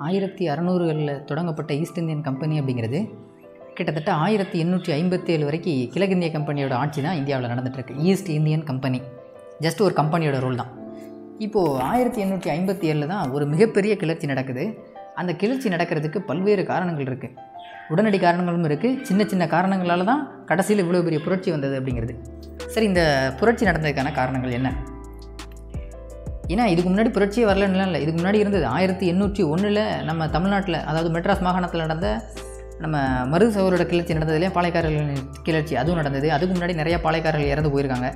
1600களில் தொடங்கப்பட்ட east Indian company அப்படிங்கிறது கிட்டத்தட்ட 1857 வரைக்கும் கிழக்கிந்திய கம்பெனியோட ஆட்சி தான் இந்தியாவில் நடந்துகிட்ருக்கு. ஈஸ்ட் இந்தியன் கம்பெனி ஜஸ்ட் ஒரு கம்பெனியோட ரோல் தான். இப்போது 1857 தான் ஒரு மிகப்பெரிய கிளர்ச்சி நடக்குது. அந்த கிளர்ச்சி நடக்கிறதுக்கு பல்வேறு காரணங்கள் இருக்குது. உடனடி காரணங்களும் இருக்குது, சின்ன சின்ன காரணங்களால் தான் கடைசியில் இவ்வளோ பெரிய புரட்சி வந்தது அப்படிங்கிறது. சரி, இந்த புரட்சி நடந்ததுக்கான காரணங்கள் என்ன? ஏன்னா இதுக்கு முன்னாடி புரட்சியே வரலன்னா இல்லை, இதுக்கு முன்னாடி இருந்தது. 1801 நம்ம தமிழ்நாட்டில், அதாவது மெட்ராஸ் மாகாணத்தில் நடந்த நம்ம மருதுசகோதரோட கிளர்ச்சி நடந்ததுலேயே பாளையக்காரர்கள் கிளர்ச்சி அதுவும் நடந்தது. அதுக்கு முன்னாடி நிறையா பாளையக்காரர்கள் இறந்து போயிருக்காங்க.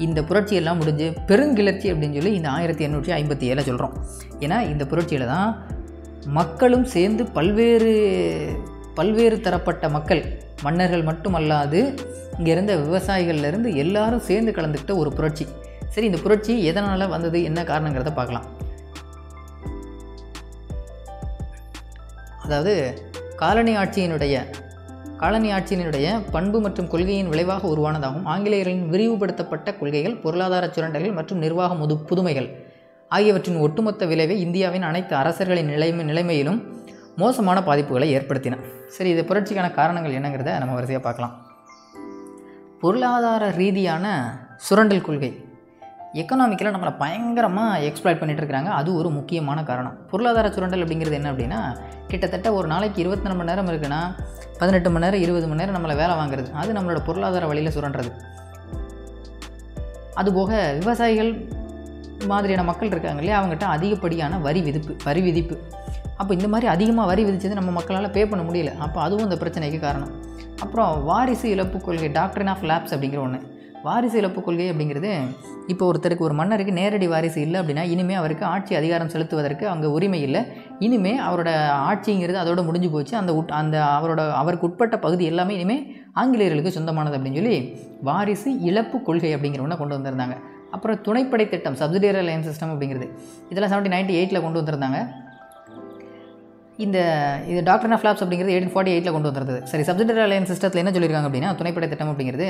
இந்த புரட்சியெல்லாம் முடிஞ்சு பெருங்கிளர்ச்சி அப்படின்னு சொல்லி இந்த 1857 சொல்கிறோம். ஏன்னா இந்த புரட்சியில் தான் மக்களும் சேர்ந்து பல்வேறு தரப்பட்ட மக்கள், மன்னர்கள் மட்டுமல்லாது இங்கே இருந்த விவசாயிகள்லேருந்து எல்லாரும் சேர்ந்து கலந்துக்கிட்ட ஒரு புரட்சி. சரி, இந்த புரட்சி எதனால் வந்தது, என்ன காரணங்கிறத பார்க்கலாம். அதாவது காலனி ஆட்சியினுடைய பண்பு மற்றும் கொள்கையின் விளைவாக உருவானதாகும். ஆங்கிலேயர்களின் விரிவுபடுத்தப்பட்ட கொள்கைகள், பொருளாதார சுரண்டல்கள் மற்றும் நிர்வாக புதுமைகள் ஆகியவற்றின் ஒட்டுமொத்த விளைவை இந்தியாவின் அனைத்து அரசர்களின் நிலைமையிலும் மோசமான பாதிப்புகளை ஏற்படுத்தின. சரி, இது புரட்சிக்கான காரணங்கள் என்னங்கிறத நம்ம வரிசையாக பார்க்கலாம். பொருளாதார ரீதியான சுரண்டல் கொள்கை, எக்கனாமிக்கில் நம்மளை பயங்கரமாக எக்ஸ்ப்ளாய்ட் பண்ணிகிட்டு இருக்கிறாங்க. அது ஒரு முக்கியமான காரணம். பொருளாதார சுரண்டல் அப்படிங்கிறது என்ன அப்படின்னா, கிட்டத்தட்ட ஒரு நாளைக்கு 24 மணி நேரம் இருக்குன்னா 18 மணி நேரம் 20 மணி நேரம் நம்மளை வேலை வாங்குறது. அது நம்மளோட பொருளாதார வழியில் சுரண்டுறது. அதுபோக விவசாயிகள் மாதிரியான மக்கள் இருக்காங்க இல்லையா, அவங்ககிட்ட அதிகப்படியான வரி விதிப்பு. அப்போ இந்த மாதிரி அதிகமாக வரி விதித்தது நம்ம மக்களால் பே பண்ண முடியல. அப்போ அதுவும் இந்த பிரச்சனைக்கு காரணம். அப்புறம் வாரிசு இழப்பு கொள்கை, டாக்ட்ரின் ஆஃப் லேப்ஸ் அப்படிங்கிற ஒன்று. வாரிசு இழப்பு கொள்கை அப்படிங்கிறது, இப்போ ஒருத்தருக்கு, ஒரு மன்னருக்கு நேரடி வாரிசு இல்லை அப்படின்னா இனிமேல் அவருக்கு ஆட்சி அதிகாரம் செலுத்துவதற்கு அங்கே உரிமை இல்லை. இனிமேல் அவரோட ஆட்சிங்கிறது அதோட முடிஞ்சு போச்சு. அவருக்கு உட்பட்ட பகுதி எல்லாமே இனிமேல் ஆங்கிலேயர்களுக்கு சொந்தமானது அப்படின்னு சொல்லி வாரிசு இழப்பு கொள்கை அப்படிங்கிற ஒன்று கொண்டு வந்திருந்தாங்க. அப்புறம் துணைப்படை திட்டம், சப்சிடியரி அலையன்ஸ் சிஸ்டம் அப்படிங்கிறது, இதெல்லாம் 1798 கொண்டு வந்திருந்தாங்க. இது டாக்ட்ரின் ஆஃப் லேப்ஸ் அப்படிங்கிறது 1848 கொண்டு வந்திருந்தது. சரி, சப்சிடியரி அலையன்ஸ் சிஸ்டத்தில் என்ன சொல்லியிருக்காங்க அப்படின்னா, துணைப்படை திட்டம் அப்படிங்கிறது,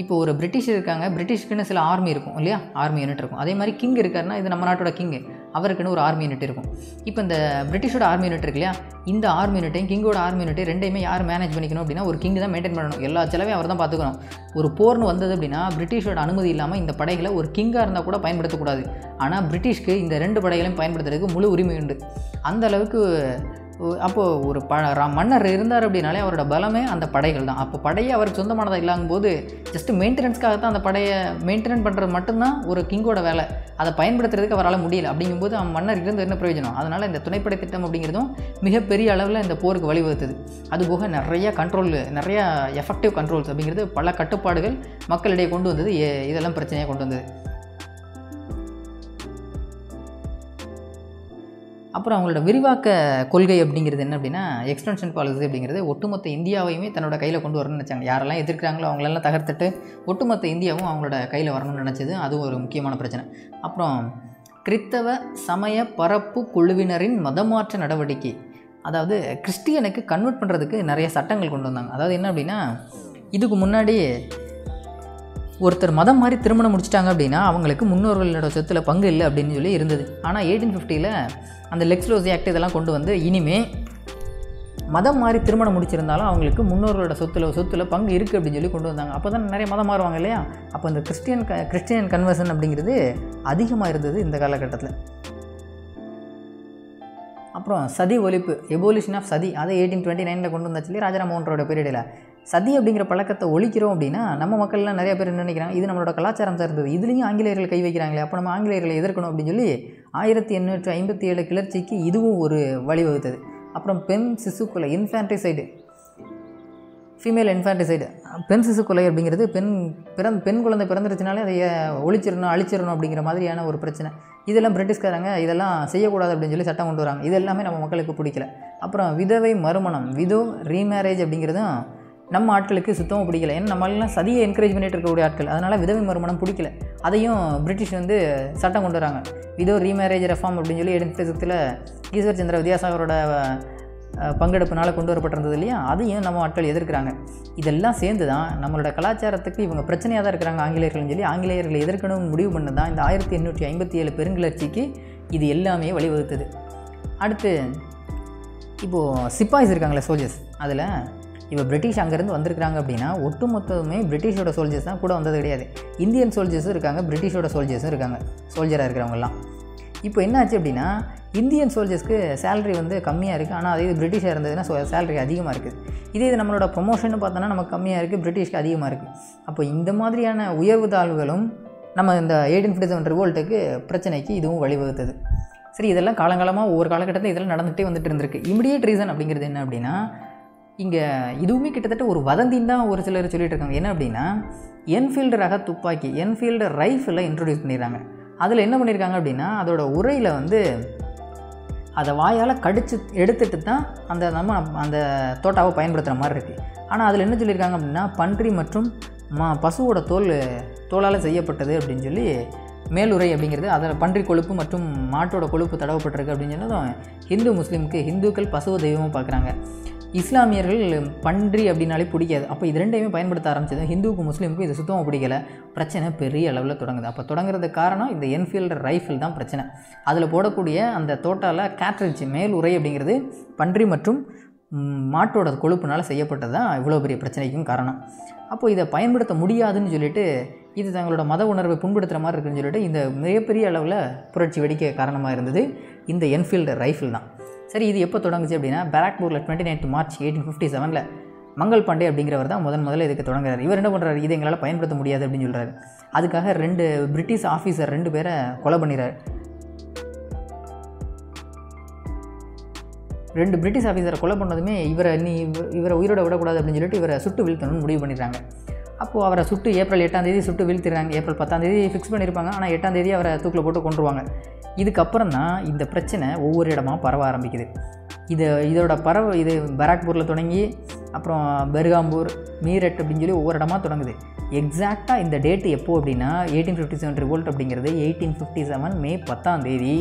இப்போ ஒரு பிரிட்டிஷ் இருக்காங்க, பிரிட்டிஷ்க்குன்னு சில ஆர்மி இருக்கும் இல்லையா, ஆர்மி யூனிட் இருக்கும். அதே மாதிரி கிங் இருக்காருன்னா, இது நம்ம நாட்டோட கிங், அவருக்குன்னு ஒரு ஆர்மி யூனிட் இருக்கும். இப்போ இந்த பிரிட்டிஷோட ஆர்மி யூனிட் இருக்கு இல்லையா, இந்த ஆர்மி யூனிட்டையும் கிங்கோட ஆர்மி யூனிட்டையும் ரெண்டையுமே யார் மேனேஜ் பண்ணிக்கணும் அப்படின்னா, ஒரு கிங் தான் மெயின்டைன் பண்ணணும். எல்லா செலவையும் அவர் தான் பார்த்துக்கணும். ஒரு போர்னு வந்தது அப்படின்னா பிரிட்டிஷோட அனுமதி இல்லாமல் இந்த படைகளை ஒரு கிங்காக இருந்தால் கூட பயன்படுத்தக்கூடாது. ஆனால் பிரிட்டிஷ்க்கு இந்த 2 படைகளையும் பயன்படுத்துறதுக்கு முழு உரிமை உண்டு. அந்த அளவுக்கு. அப்போது ஒரு மன்னர் இருந்தார் அப்படின்னாலே அவரோட பலமே அந்த படைகள் தான். அப்போ படையை அவருக்கு சொந்தமானதாக இல்லாங்கும்போது ஜஸ்ட் மெயின்டெனன்ஸ்க்காக தான் அந்த படையை மெயின்டைன் பண்ணுறது மட்டும்தான் ஒரு கிங்கோட வேலை. அதை பயன்படுத்துறதுக்கு அவரால் முடியல. அப்படிங்கும்போது அவன் மன்னர் இருந்து என்ன பிரயோஜனம்? அதனால் இந்த துணைப்படை திட்டம் அப்படிங்கிறதும் மிகப்பெரிய அளவில் இந்த போருக்கு வழிவகுத்தது. அதுபோக நிறைய எஃபெக்டிவ் கண்ட்ரோல்ஸ் அப்படிங்கிறது, பல கட்டுப்பாடுகள் மக்களிடையே கொண்டு வந்தது. இதெல்லாம் பிரச்சனையாக கொண்டு வந்தது. அப்புறம் அவங்களோட விரிவாக்க கொள்கை அப்படிங்கிறது என்ன அப்படின்னா, எக்ஸ்டென்ஷன் பாலிசி அப்படிங்கிறது ஒட்டுமொத்த இந்தியாவையுமே தன்னோட கையில் கொண்டு வரணும்னு நினச்சாங்க. யாரெல்லாம் எதிர்க்கிறாங்களோ அவங்களெல்லாம் தகர்த்துட்டு ஒட்டுமொத்த இந்தியாவும் அவங்களோட கையில் வரணும்னு நினச்சது. அதுவும் ஒரு முக்கியமான பிரச்சனை. அப்புறம் கிறித்தவ சமய பரப்பு குழுவினரின் மதமாற்ற நடவடிக்கை, அதாவது கிறிஸ்டியனுக்கு கன்வெர்ட் பண்ணுறதுக்கு நிறைய சட்டங்கள் கொண்டு வந்தாங்க. அதாவது என்ன அப்படின்னா, இதுக்கு முன்னாடி ஒருத்தர் மதம் மாதிரி திருமணம் முடிச்சிட்டாங்க அப்படின்னா அவங்களுக்கு முன்னோர்களோட சொத்துல பங்கு இல்லை அப்படின்னு சொல்லி இருந்தது. ஆனால் 1850 அந்த லெக்ஸ் லோசி ஆக்ட் இதெல்லாம் கொண்டு வந்து இனிமேல் மதம் மாதிரி திருமணம் முடிச்சிருந்தாலும் அவங்களுக்கு முன்னோர்களோட சொத்துல பங்கு இருக்குது அப்படின்னு சொல்லி கொண்டு வந்தாங்க. அப்போ தான் நிறைய மதம் மாறுவாங்க இல்லையா. அப்போ இந்த கிறிஸ்டியன் கன்வர்ஷன் அப்படிங்கிறது அதிகமாக இருந்தது இந்த காலகட்டத்தில். அப்புறம் சதி ஒழிப்பு, எபோலிஷன் ஆஃப் சதி, அதை 1829 கொண்டு வந்தாச்சு சொல்லி ராஜாராம் மோகன் ராயோட பீரியடில். சதி அப்படிங்கிற பழக்கத்தை ஒழிக்கிறோம் அப்படின்னா நம்ம மக்கள்லாம் நிறைய பேர் என்ன நினைக்கிறாங்க, இது நம்மளோட கலாச்சாரம் சார்ந்தது, இதுலேயும் ஆங்கிலேயர்கள் கை வைக்கிறாங்களே, அப்போ நம்ம ஆங்கிலேயர்களை எதிர்க்கணும் அப்படின்னு சொல்லி 1857 கிளர்ச்சிக்கு இதுவும் ஒரு வழிவகுத்தது. அப்புறம் பெண் சிசு கொலை, இன்ஃபான்டிசைடு, ஃபீமேல் இன்ஃபான்டிசைடு, பெண் சிசு கொலை அப்படிங்கிறது பெண் குழந்தை பிறந்துருச்சுனாலே அதை அழிச்சிடணும் அப்படிங்கிற மாதிரியான ஒரு பிரச்சனை. இதெல்லாம் பிரிட்டிஷ்காரங்க இதெல்லாம் செய்யக்கூடாது அப்படின்னு சொல்லி சட்டம் கொண்டு வராங்க. இதெல்லாமே நம்ம மக்களுக்கு பிடிக்கல. அப்புறம் விதவை மறுமணம், ரீமேரேஜ் அப்படிங்கிறதும் நம்ம ஆட்களுக்கு சுத்தமாக பிடிக்கல. ஏன்னா நம்மளாம் சதியை என்கரேஜ் பண்ணிட்டு இருக்கக்கூடிய ஆட்கள், அதனால் விதவை மறுமணம் பிடிக்கல. அதையும் பிரிட்டிஷ் சட்டம் கொண்டு வராங்க. ரீமேரேஜ் ரெஃபார்ம் அப்படின்னு சொல்லி 1856 ஈஸ்வர் சந்திர வித்யாசாகரோட பங்கெடுப்புனால கொண்டு வரப்பட்டிருந்தது இல்லையா, அதையும் நம்ம ஆட்கள் எதிர்க்கிறாங்க. இதெல்லாம் சேர்ந்து தான் நம்மளோட கலாச்சாரத்துக்கு இவங்க பிரச்சனையாக தான் இருக்கிறாங்க ஆங்கிலேயர்கள்னு சொல்லி ஆங்கிலேயர்களை எதிர்க்கணும் முடிவு பண்ணது தான் இந்த 1857 பெருங்கிளர்ச்சிக்கு இது எல்லாமே வழிவகுத்தது. அடுத்து இப்போது சிப்பாய்ஸ் இருக்காங்களே, சோல்ஜர்ஸ், அதில் இப்போ பிரிட்டிஷ் அங்கேருந்து வந்திருக்கிறாங்க அப்படின்னா ஒட்டுமொத்தமே பிரிட்டிஷோட சோல்ஜர்ஸ் தான் கூட வந்தது கிடையாது. இந்தியன் சோல்ஜர்ஸும் இருக்காங்க, பிரிட்டிஷோட சோல்ஜர்ஸும் இருக்காங்க, சோல்ஜராக இருக்கிறவங்கலாம். இப்போ என்ன ஆச்சு அப்படின்னா இந்தியன் சோல்ஜர்ஸ்க்கு சேலரி வந்து கம்மியாக இருக்குது, ஆனால் அதே இது பிரிட்டிஷாக இருந்ததுன்னா சேலரி அதிகமாக இருக்குது. இது நம்மளோட ப்ரொமோஷன் பார்த்தோன்னா நமக்கு கம்மியாக இருக்குது, பிரிட்டிஷ்க்கு அதிகமாக இருக்குது. அப்போ இந்த மாதிரியான உயர்வு தாழ்வுகளும் நம்ம இந்த 1857 ரிவோல்ட்டுக்கு பிரச்சனைக்கு இதுவும் வழிவகுத்தது. சரி, இதெல்லாம் காலங்காலமாக ஒவ்வொரு காலகட்டத்தில் இதெல்லாம் நடந்துகிட்டே வந்துட்டு இருந்திருக்கு. இமிடியேட் ரீசன் அப்படிங்கிறது என்ன அப்படின்னா, இங்கே இதுவுமே கிட்டத்தட்ட ஒரு வதந்தின்னு தான் ஒரு சிலர் சொல்லிட்டு இருக்காங்க. என்ன அப்படின்னா, என்ஃபீல்டு ரக துப்பாக்கி, என்ஃபீல்டு ரைஃபிளை இன்ட்ரடியூஸ் பண்ணிடுறாங்க. அதில் என்ன பண்ணியிருக்காங்க அப்படின்னா, அதோட உரையில் வந்து அதை வாயால் கடிச்சு எடுத்துகிட்டு தான் அந்த தோட்டாவை பயன்படுத்துகிற மாதிரி இருக்குது. ஆனால் அதில் என்ன சொல்லியிருக்காங்க அப்படின்னா, பன்றி மற்றும் பசுவோட தோலால் செய்யப்பட்டது அப்படின்னு சொல்லி மேலுரை அப்படிங்கிறது, அதில் பன்றி கொழுப்பு மற்றும் மாட்டோட கொழுப்பு தடவப்பட்டிருக்கு அப்படின்னு சொன்னதும் ஹிந்துக்கள் பசுவ தெய்வமாக பார்க்குறாங்க. இஸ்லாமியர்கள் பன்றி அப்படின்னாலே பிடிக்காது. அப்போ இது ரெண்டையுமே பயன்படுத்த ஆரம்பிச்சது. ஹிந்துவுக்கும் முஸ்லீமுக்கும் இது சுத்தமாக பிடிக்கலை. பிரச்சனை பெரிய அளவில் தொடங்குது. அப்போ தொடங்குறதுக்கு காரணம் இந்த என்ஃபீல்டு ரைஃபிள் தான் பிரச்சனை. அதில் போடக்கூடிய அந்த தோட்டால் கேட்ரிட்ஜ் மேல் உரை அப்படிங்கிறது பன்றி மற்றும் மாட்டோட கொழுப்புனால் செய்யப்பட்டது தான் இவ்வளோ பெரிய பிரச்சனைக்கும் காரணம். அப்போது இதை பயன்படுத்த முடியாதுன்னு சொல்லிட்டு, இது தங்களோட மத உணர்வை புண்படுத்துகிற மாதிரி இருக்குன்னு சொல்லிட்டு இந்த மிகப்பெரிய அளவில் புரட்சி வெடிக்க காரணமாக இருந்தது இந்த என்ஃபீல்டு ரைஃபிள் தான். சரி, இது எப்போ தொடங்குச்சு அப்படின்னா, பாரக்பூரில் 29 மார்ச் 1857 மங்கள் பாண்டே அப்படிங்கிறவர் தான் முதல்ல இதுக்கு தொடங்குறாரு. இவர் என்ன பண்ணுறாரு, இது எங்களால் பயன்படுத்த முடியாது அப்படின்னு சொல்கிறாரு. அதுக்காக 2 பிரிட்டிஷ் ஆஃபீஸர் 2 பேரை கொலை பண்ணிடுறாரு. 2 பிரிட்டிஷ் ஆஃபீஸரை கொலை பண்ணதுமே இவரை உயிரோட விடக்கூடாது அப்படின்னு சொல்லிட்டு இவரை சுட்டு வீழ்த்தணும்னு முடிவு பண்ணிடுறாங்க. அப்போது அவரை சுட்டு ஏப்ரல் 8 சுட்டு வீழ்த்திடுறாங்க. ஏப்ரல் 10 ஃபிக்ஸ் பண்ணியிருப்பாங்க, ஆனால் 8 அவரை தூக்கில் போட்டு கொண்டுருவாங்க. இதுக்கப்புறம் தான் இந்த பிரச்சனை ஒவ்வொரு இடமா பரவ ஆரம்பிக்குது. இதோட இது பாரக்பூரில் தொடங்கி அப்புறம் பெர்காம்பூர், மீரட் அப்படின்னு சொல்லி ஒவ்வொரு இடமா தொடங்குது. எக்ஸாக்டாக இந்த டேட்டு எப்போ அப்படின்னா 1857 ரிவோல்ட் அப்படிங்கிறது 1857 மே 10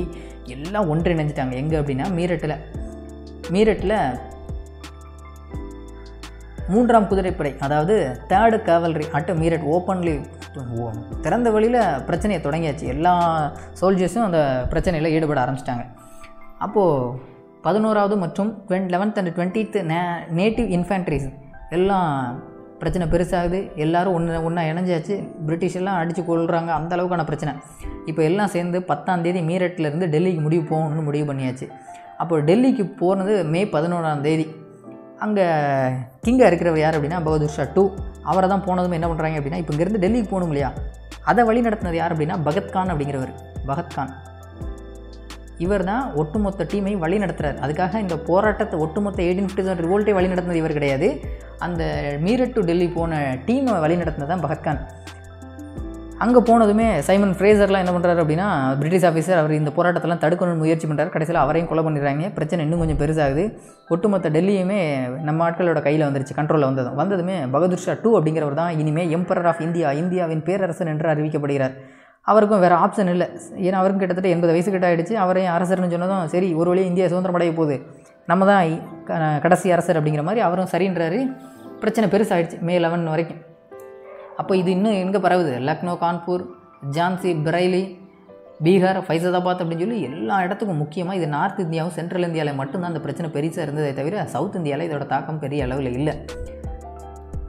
எல்லாம் ஒன்றிணைஞ்சிட்டாங்க. எங்கே அப்படின்னா மீரட்டில் 3ஆம் குதிரைப்படை, அதாவது 3rd cavalry at Meerut openly, திறந்த வழியில் பிரச்சனையை தொடங்கியாச்சு. எல்லா சோல்ஜர்ஸும் அந்த பிரச்சனையில் ஈடுபட ஆரம்பிச்சிட்டாங்க. அப்போது 11வது மற்றும் 11th and 20th நேட்டிவ் இன்ஃபேண்ட்ரிஸ் எல்லாம் பிரச்சனை பெருசாகுது. எல்லோரும் ஒன்றா இணைஞ்சாச்சு. பிரிட்டிஷ் எல்லாம் அடித்து கொள்கிறாங்க. அந்த அளவுக்கான பிரச்சனை. இப்போ எல்லாம் சேர்ந்து 10 மீரட்டிலேருந்து டெல்லிக்கு போகணும்னு முடிவு பண்ணியாச்சு. அப்போ டெல்லிக்கு போனது மே 11 அங்கே கிங்காக இருக்கிறவர் யார் அப்படின்னா பகதூர் ஷா 2. அவரை தான் போனதும் என்ன பண்ணுறாங்க அப்படின்னா, இப்போ இங்கேருந்து டெல்லிக்கு போகணும் இல்லையா, அதை வழி நடத்தினது யார் அப்படின்னா பகத்கான் அப்படிங்கிறவர். பகத்கான் இவர் தான் ஒட்டுமொத்த டீமையும் வழி நடத்துகிறார். அதுக்காக இந்த போராட்டத்தை ஒட்டுமொத்த 1857 ரிவோல்ட்டை வழி நடத்தினது இவர் கிடையாது. அந்த மீரட் டு டெல்லி போன டீமை வழி நடத்தினது தான் பகத்கான். அங்கே போனதுமே சைமன் ஃப்ரேசர்லாம் என்ன பண்ணுறாரு அப்படின்னா, பிரிட்டிஷ் ஆஃபீஸர், அவர் இந்த போராட்டத்தெல்லாம் தடுக்கணும்னு முயற்சி பண்ணுறாரு. கடைசியில் அவரையும் கொலை பண்ணிடுறாங்க. பிரச்சனை இன்னும் கொஞ்சம் பெருசாகுது. ஒட்டுமொத்த டெல்லியுமே நம்ம ஆட்களோட கையில் வந்துருச்சு, கண்ட்ரோலில் வந்ததுமே பகதூர் ஷா 2 அப்படிங்கிறவர் தான் இனிமேல் எம்பரர் ஆஃப் இந்தியா, இந்தியாவின் பேரரசன் என்று அறிவிக்கப்படுகிறார். அவருக்கும் வேறு ஆப்ஷன் இல்லை. ஏன்னா அவருக்கும் கிட்டத்தட்ட 80 வயசு கிட்ட ஆகிடுச்சு. அவரையும் அரசர்னு சொன்னதும் சரி, ஒரு வழியாக இந்தியா சுதந்திரம் அடைய போகுது, நம்ம தான் கடைசி அரசர் அப்படிங்கிற மாதிரி அவரும் சரின்றாரு. பிரச்சனை பெருசாகிடுச்சு மே 11 வரைக்கும். அப்போ இது இன்னும் எங்கே பரவுது, லக்னோ, கான்பூர், ஜான்சி, பரைலி, பீகார், ஃபைசாபாத் அப்படின்னு சொல்லி எல்லா இடத்துக்கும். முக்கியமாக இது நார்த் இந்தியாவும் சென்ட்ரல் இந்தியாவில் மட்டும்தான் அந்த பிரச்சனை பெருசாக இருந்ததே தவிர சவுத் இந்தியாவில் இதோட தாக்கம் பெரிய அளவில் இல்லை.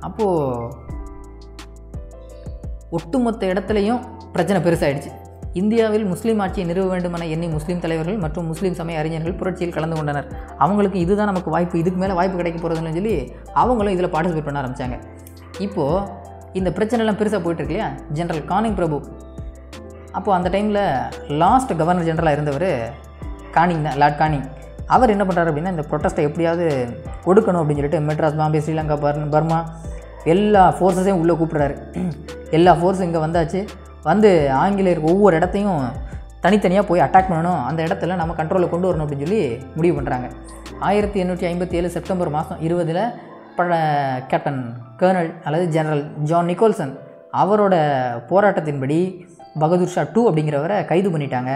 அப்போது ஒட்டுமொத்த இடத்துலையும் பிரச்சனை பெருசாகிடுச்சு. இந்தியாவில் முஸ்லீம் ஆட்சியை நிறுவ வேண்டுமென எண்ணி முஸ்லீம் தலைவர்கள் மற்றும் முஸ்லீம் சமய அறிஞர்கள் புரட்சியில் கலந்து கொண்டனர். அவங்களுக்கு இதுதான் நமக்கு வாய்ப்பு, இதுக்கு மேலே வாய்ப்பு கிடைக்க போகிறதுன்னு சொல்லி அவங்களும் இதில் பார்ட்டிசிபேட் பண்ண ஆரம்பித்தாங்க. இப்போது இந்த பிரச்சனைலாம் பெருசாக போயிட்டுருக்கு இல்லையா. ஜென்ரல் கானிங் பிரபு, அப்போது அந்த டைமில் லாஸ்ட் கவர்னர் ஜெனரலாக இருந்தவர் கானிங் தான், லார்ட் கானிங். அவர் என்ன பண்ணுறாரு அப்படின்னா, இந்த ப்ரொட்டஸ்ட்டை எப்படியாவது ஒடுக்கணும் அப்படின்னு சொல்லிட்டு மெட்ராஸ், பாம்பே, ஸ்ரீலங்கா, பர்மா எல்லா ஃபோர்ஸஸையும் உள்ளே கூப்பிட்றாரு. எல்லா ஃபோர்ஸும் இங்கே வந்தாச்சு. வந்து ஆங்கிலேயருக்கு ஒவ்வொரு இடத்தையும் தனித்தனியாக போய் அட்டாக் பண்ணணும், அந்த இடத்துல நம்ம கண்ட்ரோலில் கொண்டு வரணும் அப்படின்னு சொல்லி முடிவு பண்ணுறாங்க. 1857 செப்டம்பர் மாதம் 20 கேப்டன் கர்னல் அல்லது ஜெனரல் ஜான் நிக்கோல்சன் அவரோட போராட்டத்தின்படி பகதூர் ஷா 2 அப்படிங்கிறவரை கைது பண்ணிட்டாங்க.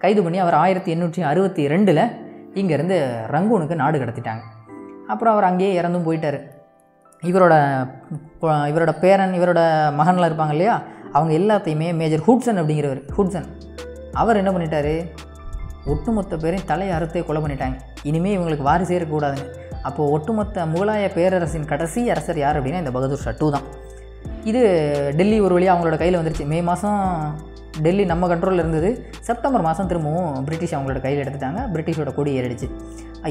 கைது பண்ணி அவர் 1862 இங்கேருந்து ரங்கூனுக்கு நாடு கடத்திட்டாங்க. அப்புறம் அவர் அங்கேயே இறந்தும் போயிட்டார். இவரோட பேரன், இவரோட மகன்லாம் இருப்பாங்க இல்லையா, அவங்க எல்லாத்தையுமே மேஜர் ஹுட்சன் அப்படிங்கிறவர், ஹுட்சன் அவர் என்ன பண்ணிட்டார், ஒட்டுமொத்த பேரையும் தலையை அறுத்தே கொலை பண்ணிட்டாங்க. இனிமேல் இவங்களுக்கு வாரிசே இருக்கக்கூடாதுங்க. அப்போது ஒட்டுமொத்த முகலாய பேரரசின் கடைசி அரசர் யார் அப்படின்னா இந்த பகதூர் ஷா 2 தான். இது டெல்லி ஒரு வழியாக அவங்களோட கையில் வந்துருச்சு. மே மாதம் டெல்லி நம்ம கண்ட்ரோலில் இருந்தது. செப்டம்பர் மாதம் திரும்பவும் பிரிட்டிஷ் அவங்களோட கையில் எடுத்துட்டாங்க. பிரிட்டிஷோட கொடி ஏறிடுச்சு.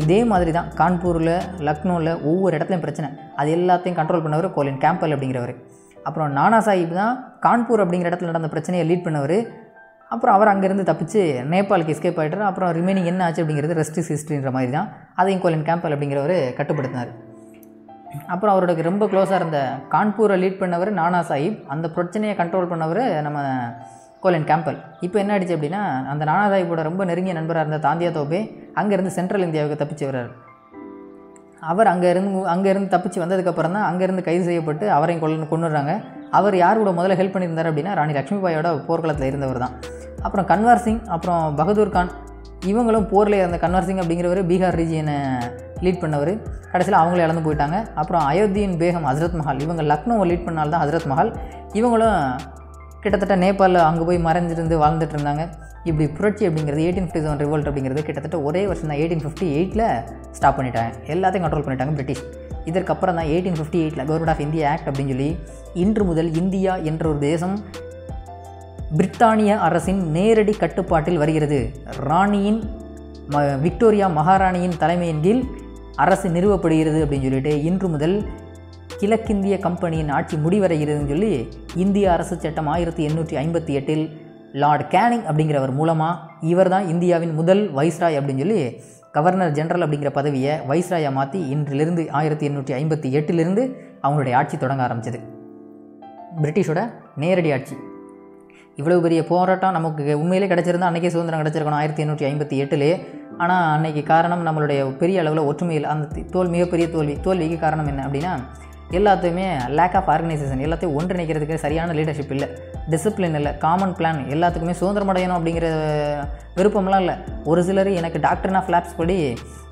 இதே மாதிரி தான் கான்பூரில், லக்னோவில் ஒவ்வொரு இடத்துலையும் பிரச்சனை. அது எல்லாத்தையும் கண்ட்ரோல் பண்ணவர் கோலின் கேம்பல் அப்படிங்கிறவர். அப்புறம் நானா சாஹிப் தான் கான்பூர் அப்படிங்கிற இடத்துல நடந்த பிரச்சனையை லீட் பண்ணவர். அப்புறம் அவர் அங்கேருந்து தப்பிச்சு நேபாளுக்கு எஸ்கேப் ஆகிட்டார். அப்புறம் ரிமைனிங் என்ன ஆச்சு அப்படிங்கிறது ரெஸ்ட் இஸ் ஹிஸ்ட்ரின்ற மாதிரி தான். அதையும் கோலின் கேம்பல் அப்படிங்கிறவர் கட்டுப்படுத்தினார். அப்புறம் அவரோட ரொம்ப க்ளோஸாக இருந்த கான்பூரை லீட் பண்ணவர் நானா சாஹிப், அந்த பிரச்சனையை கண்ட்ரோல் பண்ணவர் நம்ம கோலின் கேம்பல். இப்போ என்ன ஆயிடுச்சு அப்படின்னா, அந்த நானா சாஹிப்போட ரொம்ப நெருங்கிய நண்பராக இருந்த தாந்தியா தோப்பே அங்கேருந்து சென்ட்ரல் இந்தியாவுக்கு தப்பிச்சு வர்றார். அவர் அங்கேருந்து தப்பிச்சு வந்ததுக்கப்புறம் தான் அங்கேருந்து கைது செய்யப்பட்டு அவரையும் கொண்டுடுறாங்க. அவர் யார் கூட முதல்ல ஹெல்ப் பண்ணியிருந்தார் அப்படின்னா ராணி லக்ஷ்மிபாயோட போர்க்களத்தில் இருந்தவர் தான். அப்புறம் கன்வார் சிங், அப்புறம் பகதூர் கான், இவங்களும் போரில் இருந்த கன்வார் சிங் அப்படிங்கிறவர் பீகார் ரீஜியனை லீட் பண்ணவர். கடைசியில் அவங்களே இழந்து போயிட்டாங்க. அப்புறம் அயோத்தியின் பேகம் ஹசரத் மஹால், இவங்க லக்னோவை லீட் பண்ணால்தான் ஹசரத் மஹால். இவங்களும் கிட்டத்தட்ட நேபாளில் அங்கே போய் மறைஞ்சிருந்து வாழ்ந்துட்டு இருந்தாங்க. இப்படி புரட்சி அப்படிங்கிறது 1857 ரிவோல்ட் அப்படிங்கிறது கிட்டத்தட்ட ஒரே வருஷம் தான் 1858 ஸ்டாப் பண்ணிட்டாங்க. எல்லாத்தையும் கண்ட்ரோல் பண்ணிட்டாங்க பிரிட்டிஷ். இதற்கப்புறம் தான் 1858 கவர்மெண்ட் ஆஃப் இந்தியா ஆக்ட் அப்படின்னு சொல்லி இன்று முதல் இந்தியா என்ற ஒரு தேசம் பிரித்தானிய அரசின் நேரடி கட்டுப்பாட்டில் வருகிறது. ராணியின் விக்டோரியா மகாராணியின் தலைமையின் கீழ் அரசு நிறுவப்படுகிறது அப்படின்னு சொல்லிட்டு இன்று முதல் கிழக்கிந்திய கம்பெனியின் ஆட்சி முடிவடைகிறதுன்னு சொல்லி இந்திய அரசு சட்டம் 1858 லார்ட் கேனிங் அப்படிங்கிறவர் மூலமாக இவர் தான் இந்தியாவின் முதல் வைஸ்ராய் அப்படின்னு சொல்லி கவர்னர் ஜெனரல் அப்படிங்கிற பதவியை வைஸ்ராயை மாற்றி இன்றிலிருந்து 1858 அவங்களுடைய ஆட்சி தொடங்க ஆரம்பிச்சது. பிரிட்டிஷோட நேரடி ஆட்சி. இவ்வளோ பெரிய போராட்டம் நமக்கு உண்மையிலே கிடச்சிருந்தா அன்றைக்கே சுதந்திரம் கிடச்சிருக்கணும் 1858. ஆனால் அன்றைக்கி காரணம் நம்மளுடைய பெரிய அளவில் ஒற்றுமையில் அந்த மிகப்பெரிய தோல்விக்கு காரணம் என்ன அப்படின்னா, எல்லாத்தையுமே லேக் ஆஃப் ஆர்கனைசேஷன், எல்லாத்தையும் ஒன்றிணைக்கிறதுக்கு சரியான லீடர்ஷிப் இல்லை, டிசிப்ளின் இல்லை, காமன் பிளான், எல்லாத்துக்குமே சுதந்திரம் அடையணும் அப்படிங்கிற விருப்பம்லாம் இல்லை. ஒரு சிலர் எனக்கு டாக்டர்னா ஃப்ளாப்ஸ் படி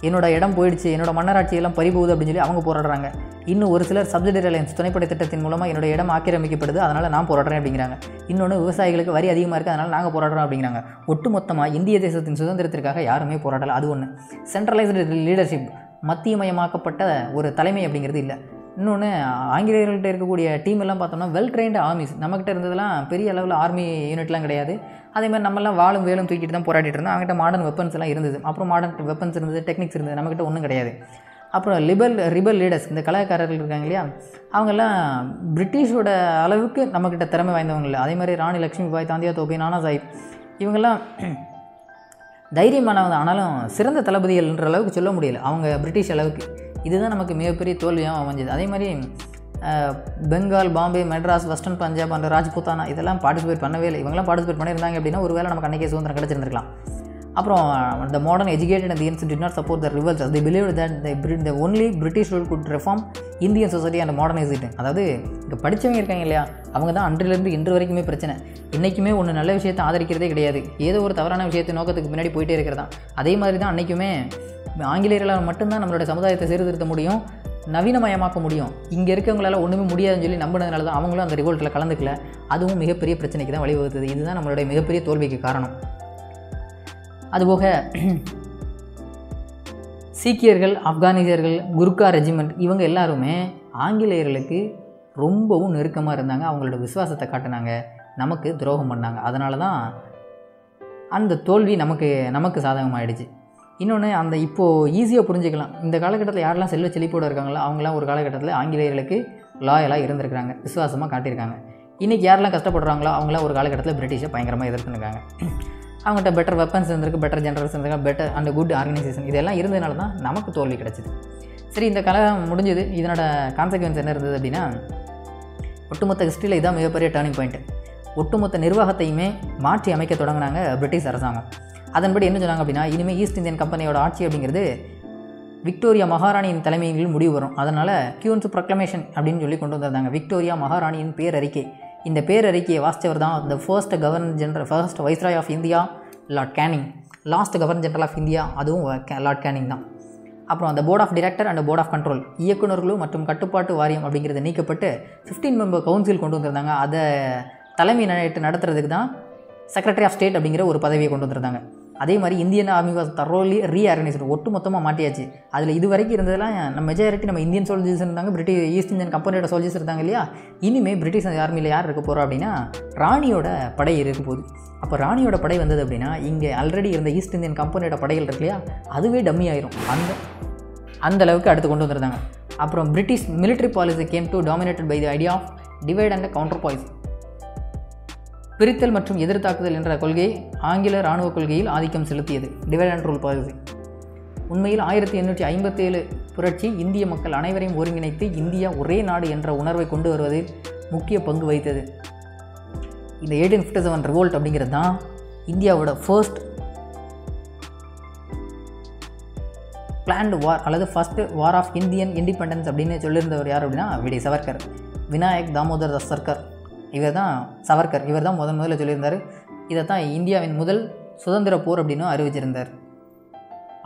என்னோட இடம் போயிடுச்சு, என்னோட மன்னராட்சியெல்லாம் பறிபோகுது அப்படின்னு சொல்லி அவங்க போராடுறாங்க. இன்னும் ஒரு சிலர் சப்சிடரி அலையன்ஸ் துணைப்படை திட்டத்தின் மூலமாக என்னோட இடம் ஆக்கிரமிக்கப்படுது, அதனால் நான் போராடுறேன் அப்படிங்கிறாங்க. இன்னொன்று விவசாயிகளுக்கு வரி அதிகமாக இருக்குது, அதனால் நாங்கள் போராடுறோம் அப்படிங்கிறாங்க. ஒட்டுமொத்தமாக இந்திய தேசத்தின் சுதந்திரத்திற்காக யாருமே போராடலை. அது ஒன்று. சென்ட்ரலைஸ்டு லீடர்ஷிப், மத்தியமயமாக்கப்பட்ட ஒரு தலைமை அப்படிங்கிறது இல்லை. இன்னொன்று, ஆங்கிலேயர்கள்ட்ட இருக்கக்கூடிய டீம் எல்லாம் பார்த்தோம்னா வெல் ட்ரெயின்டு ஆர்மிஸ். நம்மக்கிட்ட இருந்ததெல்லாம் பெரிய அளவில் ஆர்மி யூனிட்லாம் கிடையாது. அதே மாதிரி நம்மளாம் வாளும் வேலும் தூக்கிட்டு தான் போராடிட்டு இருந்தோம். அவங்ககிட்ட மாடர்ன் வெப்பன்ஸ் எல்லாம் இருந்தது. அப்புறம் மாடர்ன் வெப்பன்ஸ் இருந்தது, டெக்னிக்ஸ் இருந்தது. நம்மக்கிட்ட ஒன்றும் கிடையாது. அப்புறம் ரிபல் லீடர்ஸ், இந்த கலாக்காரர்கள் இருக்காங்க இல்லையா, அவங்கெல்லாம் பிரிட்டிஷோட அளவுக்கு நம்மக்கிட்ட திறமை வாய்ந்தவங்க இல்லை. அதே மாதிரி ராணி லக்ஷ்மிபாய், தாந்தியா தோப்பே, நானா சாஹிப், இவங்கெல்லாம் தைரியமானவங்க. ஆனாலும் சிறந்த தளபதிகள்ன்ற அளவுக்கு சொல்ல முடியல அவங்க பிரிட்டிஷ் அளவுக்கு. இதுதான் நமக்கு மிகப்பெரிய தோல்வியாக அமைஞ்சது. அதே மாதிரி பெங்கால், பாம்பே, மெட்ராஸ், வெஸ்டர்ன் பஞ்சாப், அந்த ராஜ்புத்தானா இதெல்லாம் பார்ட்டிசிபேட் பண்ணவே இல்லை. இவங்கெல்லாம் பார்ட்டிசிபேட் பண்ணியிருந்தாங்க அப்படின்னா ஒரு வேளை நமக்கு அன்றைக்கே சுதந்திரம் கிடச்சிருந்துருக்கலாம். அப்புறம் the modern educated and the ancients did not support the revolts. They believed that the only British rule could reform Indian society and modernize it. அதாவது இங்கே படித்தவங்க இருக்காங்க இல்லையா, அவங்க தான் அன்றிலிருந்து இன்று வரைக்குமே பிரச்சனை. இன்றைக்குமே ஒன்று நல்ல விஷயத்தை ஆதரிக்கிறதே கிடையாது, ஏதோ ஒரு தவறான விஷயத்தை நோக்கத்துக்கு பின்னாடி போயிட்டே இருக்கிறதா. அதே மாதிரி தான் அன்றைக்குமே ஆங்கிலேயர்களால் மட்டும்தான் நம்மளோட சமுதாயத்தை சீர்திருத்த முடியும், நவீனமயமாக்க முடியும். இங்கே இருக்கவங்களால ஒன்றுமே முடியாதுன்னு சொல்லி நம்பினதுனால தான் அவங்களும் அந்த ரிவோல்ட்டில் கலந்துக்கல. அதுவும் மிகப்பெரிய பிரச்சனைக்கு தான் வழிவகுத்தது. இதுதான் நம்மளுடைய மிகப்பெரிய தோல்விக்கு காரணம். அதுபோக சீக்கியர்கள், ஆப்கானியர்கள், குர்கா ரெஜிமெண்ட் இவங்க எல்லாருமே ஆங்கிலேயர்களுக்கு ரொம்பவும் நெருக்கமாக இருந்தாங்க. அவங்களோட விசுவாசத்தை காட்டினாங்க, நமக்கு துரோகம் பண்ணாங்க. அதனால தான் அந்த தோல்வி நமக்கு சாதகமாகிடுச்சு. இன்னொன்று, அந்த இப்போது ஈஸியாக புரிஞ்சுக்கலாம். இந்த காலகட்டத்தில் யாரெல்லாம் செல்வ செழிப்போடு இருக்காங்களோ அவங்களாம் ஒரு காலகட்டத்தில் ஆங்கிலேயர்களுக்கு லாயலாக இருந்திருக்கிறாங்க, விசுவாசமாக காட்டியிருக்காங்க. இன்றைக்கி யாரெல்லாம் கஷ்டப்படுறாங்களோ அவங்களாம் ஒரு காலகட்டத்தில் பிரிட்டிஷை பயங்கரமாக எதிர்த்துருக்காங்க. அவங்கள்ட்ட பெட்டர் வெப்பன்ஸ் இருந்திருக்கு, பெட்டர் ஜெனரல்ஸ் இருந்திருக்கு, பெட்டர் அண்ட் குட் ஆர்கனைசேஷன், இதெல்லாம் இருந்ததுனால தான் நமக்கு தோல்வி கிடச்சிது. சரி, இந்த கலகம் முடிஞ்சது. இதனோட கான்சிக்வன்ஸ் என்ன இருந்தது அப்படின்னா, ஒட்டுமொத்த ஹிஸ்ட்ரியில் இதான் மிகப்பெரிய டேர்னிங் பாயிண்ட். ஒட்டுமொத்த நிர்வாகத்தையுமே மாற்றி அமைக்க தொடங்கினாங்க பிரிட்டிஷ் அரசாங்கம். அதன்படி என்ன சொன்னாங்க அப்படின்னா, இனிமேல் ஈஸ்ட் இந்தியன் கம்பெனியோட ஆட்சி அப்படிங்கிறது விக்டோரியா மகாராணியின் தலைமையில் முடிவு வரும். அதனால் கியூன்ஸ் ப்ரொக்ளமேஷன் அப்படின்னு சொல்லி கொண்டு வந்திருந்தாங்க. விக்டோரியா மகாராணியின் பேரறிக்கை. இந்த பேரறிக்கையை வாசித்தவர் தான் the first viceroy of India lord Canning. Last governor general of India அதுவும் லார்ட் கேனிங் தான். அப்புறம் அந்த board of director and board of control இயக்குநர்களும் மற்றும் கட்டுப்பாட்டு வாரியம் அப்படிங்கிறது நீக்கப்பட்டு 15 மெம்பர் கவுன்சில் கொண்டு வந்திருந்தாங்க. அதை தலைமை நடத்துறதுக்கு தான் செக்ரட்டரி ஆஃப் ஸ்டேட் அப்படிங்கிற ஒரு பதவியை கொண்டு வந்திருந்தாங்க. அதே மாதிரி இந்தியன் ஆர்மி வாஸ் தரோலி ரீஆர்கனைஸ்டு, ஒட்டு மொத்தமாக மாட்டியாச்சு. அதில் இது வரைக்கும் இருந்ததெல்லாம் நம்ம மெஜாரிட்டி நம்ம இந்தியன் சோல்ஜர்ஸ் இருந்தாங்க, ஈஸ்ட் இந்தியன் கம்பெனியோட சோல்ஜர்ஸ் இருந்தாங்க இல்லையா. இனிமேல் பிரிட்டிஷ் ஆர்மியில் யார் இருக்க போகிறோம் அப்படின்னா ராணியோட படை இருக்க போகுது. அப்போ ராணியோட படை வந்தது அப்படின்னா இங்கே ஆல்ரெடி இருந்த ஈஸ்ட் இந்தியன் கம்பெனியோட படைகள் இருக்கு இல்லையா, அதுவே டம்மி ஆயிரும். அந்த அளவுக்கு அடுத்து கொண்டு வந்திருந்தாங்க. அப்புறம் British military policy came to dominated by the idea of divide and counter policy, பிரித்தல் மற்றும் எதிர்த்தாக்குதல் என்ற கொள்கை ஆங்கில இராணுவ கொள்கையில் ஆதிக்கம் செலுத்தியது. டிவைட் அண்ட் ரூல் பாலிசி உண்மையில் 1857 புரட்சி இந்திய மக்கள் அனைவரையும் ஒருங்கிணைத்து இந்தியா ஒரே நாடு என்ற உணர்வை கொண்டு வருவதில் முக்கிய பங்கு வகித்தது. இந்த 1857 ரிவோல்ட் அப்படிங்கிறது தான் இந்தியாவோட ஃபர்ஸ்ட் பிளான்டு வார் அல்லது first war of Indian independence அப்படின்னு சொல்லியிருந்தவர் யார் அப்படின்னா விடை சவர்கர், விநாயக் தாமோதர் தாஸ் சர்கர். இவர் தான் சவர்கர், இவர் தான் முதல்ல சொல்லியிருந்தார். இதை தான் இந்தியாவின் முதல் சுதந்திர போர் அப்படின்னு அறிவிச்சிருந்தார்.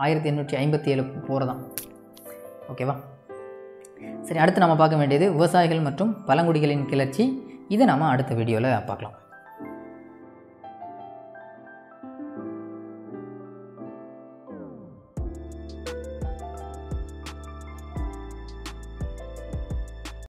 1857 போர் தான். ஓகேவா? சரி, அடுத்து நம்ம பார்க்க வேண்டியது விவசாயிகள் மற்றும் பழங்குடிகளின் கிளர்ச்சி. இதை நம்ம அடுத்த வீடியோவில் பார்க்கலாம்.